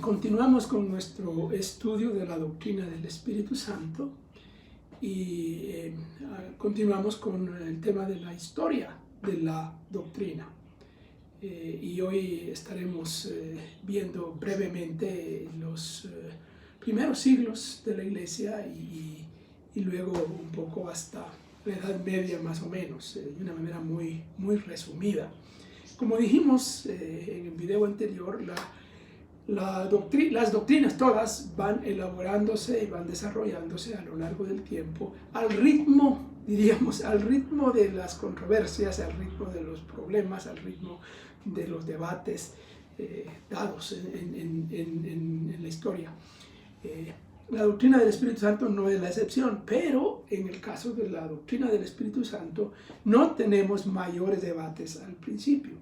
Continuamos con nuestro estudio de la doctrina del Espíritu Santo y continuamos con el tema de la historia de la doctrina. Y hoy estaremos viendo brevemente los primeros siglos de la Iglesia y luego un poco hasta la Edad Media más o menos, de una manera muy resumida. Como dijimos en el video anterior, las doctrinas todas van elaborándose y van desarrollándose a lo largo del tiempo al ritmo, diríamos, al ritmo de las controversias, al ritmo de los problemas, al ritmo de los debates dados en la historia. La doctrina del Espíritu Santo no es la excepción, pero en el caso de la doctrina del Espíritu Santo no tenemos mayores debates al principio.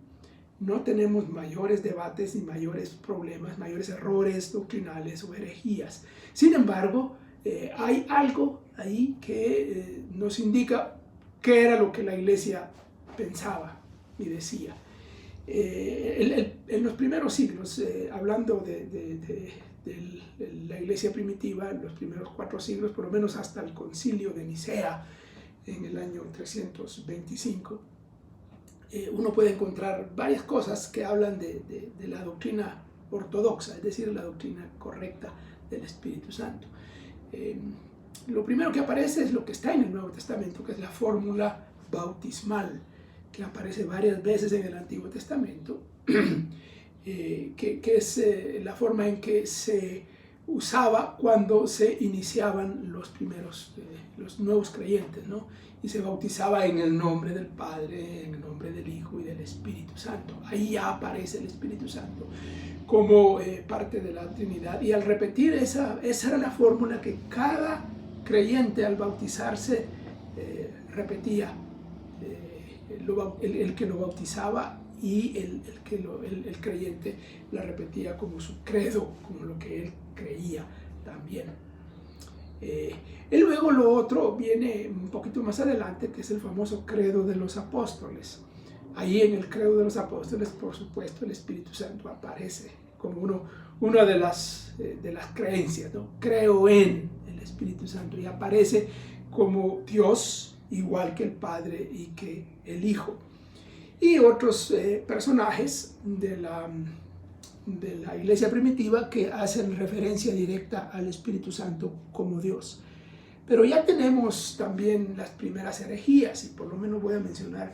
No tenemos mayores debates ni mayores problemas, mayores errores doctrinales o herejías. Sin embargo, hay algo ahí que nos indica qué era lo que la Iglesia pensaba y decía. En los primeros siglos, hablando de la Iglesia primitiva, en los primeros 4 siglos, por lo menos hasta el Concilio de Nicea en el año 325, uno puede encontrar varias cosas que hablan de la doctrina ortodoxa, es decir, la doctrina correcta del Espíritu Santo. Lo primero que aparece es lo que está en el Nuevo Testamento, que es la fórmula bautismal, que aparece varias veces en el Antiguo Testamento, que es la forma en que se usaba cuando se iniciaban los nuevos creyentes, ¿no? Y se bautizaba en el nombre del Padre, en el nombre del Hijo y del Espíritu Santo. Ahí ya aparece el Espíritu Santo como parte de la Trinidad. Y al repetir esa era la fórmula que cada creyente al bautizarse repetía, el que lo bautizaba y el creyente la repetía como su credo, como lo que él creía también. Y luego lo otro viene un poquito más adelante, que es el famoso credo de los apóstoles. Ahí en el credo de los apóstoles, por supuesto, el Espíritu Santo aparece como una de las creencias, ¿no? Creo en el Espíritu Santo, y aparece como Dios, igual que el Padre y que el Hijo. Y otros personajes de la Iglesia primitiva que hacen referencia directa al Espíritu Santo como Dios. Pero ya tenemos también las primeras herejías, y por lo menos voy a mencionar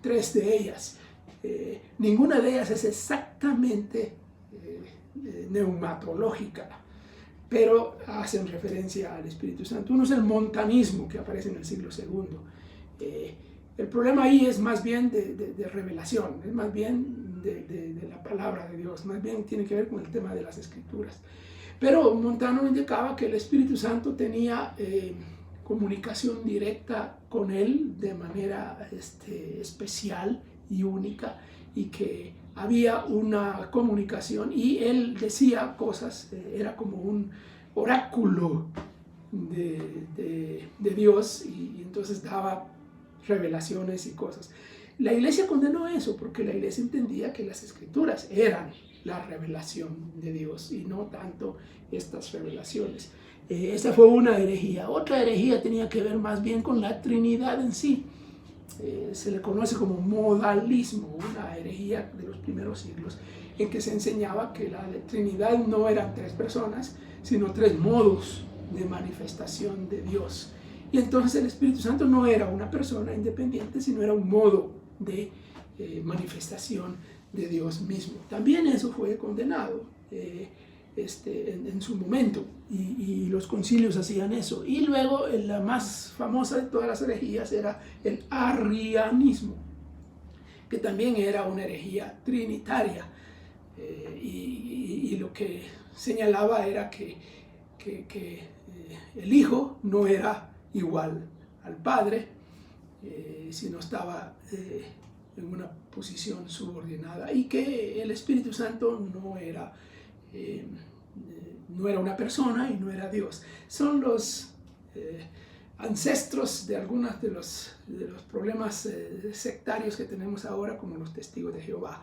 3 de ellas. Ninguna de ellas es exactamente neumatológica, pero hacen referencia al Espíritu Santo. Uno es el montanismo, que aparece en el siglo II. El problema ahí es más bien de revelación, es más bien de la palabra de Dios, más bien tiene que ver con el tema de las Escrituras. Pero Montano indicaba que el Espíritu Santo tenía comunicación directa con él de manera especial y única, y que había una comunicación y él decía cosas, era como un oráculo de Dios, y entonces daba revelaciones y cosas. La Iglesia condenó eso porque la Iglesia entendía que las Escrituras eran la revelación de Dios y no tanto estas revelaciones. Esa fue una herejía. Otra herejía tenía que ver más bien con la Trinidad en sí. Se le conoce como modalismo, una herejía de los primeros siglos, en que se enseñaba que la Trinidad no eran 3 personas, sino 3 modos de manifestación de Dios. Y entonces el Espíritu Santo no era una persona independiente, sino era un modo de manifestación de Dios mismo. También eso fue condenado en su momento, y los concilios hacían eso. Y luego la más famosa de todas las herejías era el arrianismo, que también era una herejía trinitaria, y lo que señalaba era que el Hijo no era igual al Padre, sino estaba en una posición subordinada, y que el Espíritu Santo no era una persona y no era Dios. Son los ancestros de algunos de los problemas sectarios que tenemos ahora, como los testigos de Jehová.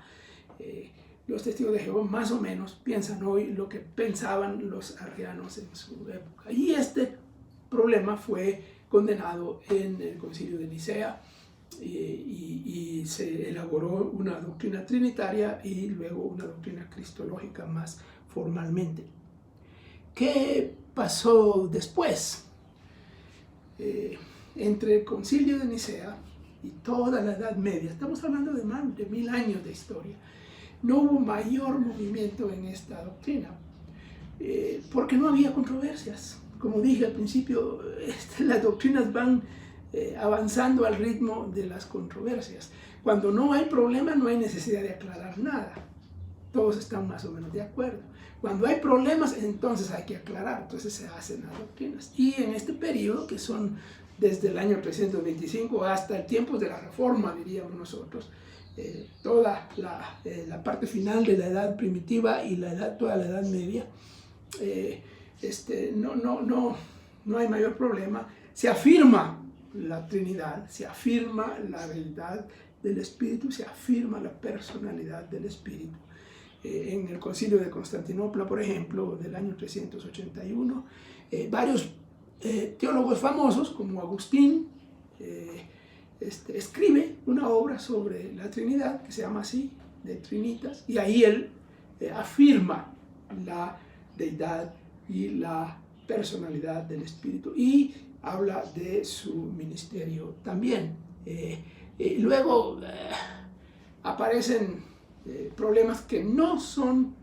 los testigos de Jehová más o menos piensan hoy lo que pensaban los arrianos en su época. Y este problema fue condenado en el Concilio de Nicea y se elaboró una doctrina trinitaria y luego una doctrina cristológica más formalmente. ¿Qué pasó después? Entre el Concilio de Nicea y toda la Edad Media, estamos hablando de más de 1000 años de historia, no hubo mayor movimiento en esta doctrina, porque no había controversias. Como dije al principio, las doctrinas van avanzando al ritmo de las controversias. Cuando no hay problema, no hay necesidad de aclarar nada. Todos están más o menos de acuerdo. Cuando hay problemas, entonces hay que aclarar. Entonces se hacen las doctrinas. Y en este periodo, que son desde el año 325 hasta el tiempo de la Reforma, diríamos nosotros, toda la parte final de la Edad Primitiva y toda la Edad Media, no hay mayor problema. Se afirma la Trinidad, se afirma la verdad del Espíritu, se afirma la personalidad del Espíritu. En el Concilio de Constantinopla, por ejemplo, del año 381, varios teólogos famosos como Agustín escribe una obra sobre la Trinidad que se llama así, de Trinitas, y ahí él afirma la deidad y la personalidad del Espíritu y habla de su ministerio también. Luego aparecen problemas que no son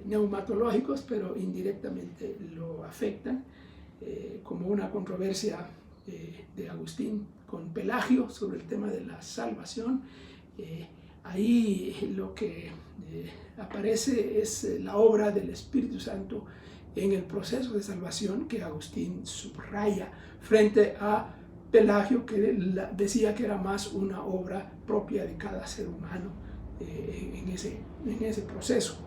neumatológicos, pero indirectamente lo afectan, como una controversia de Agustín con Pelagio sobre el tema de la salvación. Ahí lo que aparece es la obra del Espíritu Santo en el proceso de salvación que Agustín subraya frente a Pelagio, que decía que era más una obra propia de cada ser humano en ese proceso.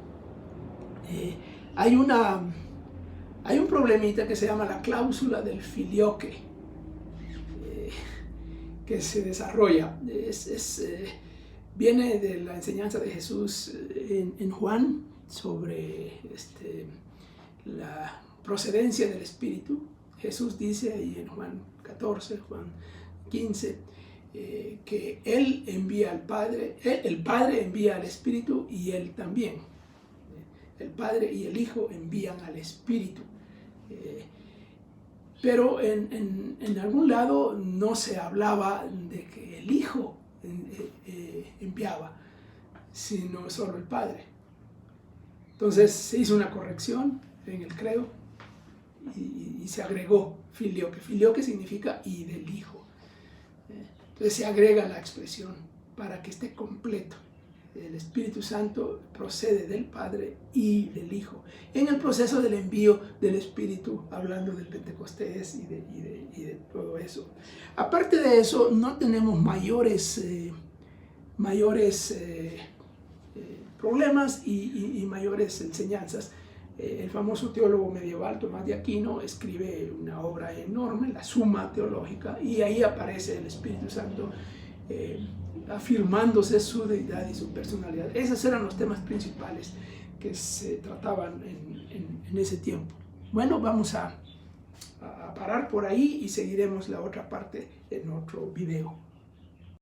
Hay un problemita que se llama la cláusula del filioque, que se desarrolla. Viene de la enseñanza de Jesús en Juan sobre la procedencia del Espíritu. Jesús dice ahí en Juan 14, Juan 15, que Él envía al Padre, el Padre envía al Espíritu y Él también. El Padre y el Hijo envían al Espíritu. Pero en algún lado no se hablaba de que el Hijo enviaba, sino solo el Padre. Entonces se hizo una corrección en el credo y se agregó filioque. Filioque significa y del Hijo. Entonces se agrega la expresión para que esté completo. El Espíritu Santo procede del Padre y del Hijo. En el proceso del envío del Espíritu, hablando del Pentecostés y de todo eso. Aparte de eso, no tenemos mayores problemas y mayores enseñanzas. El famoso teólogo medieval Tomás de Aquino escribe una obra enorme, la Suma Teológica, y ahí aparece el Espíritu Santo afirmándose su deidad y su personalidad. Esos eran los temas principales que se trataban en ese tiempo. Bueno, vamos a parar por ahí y seguiremos la otra parte en otro video.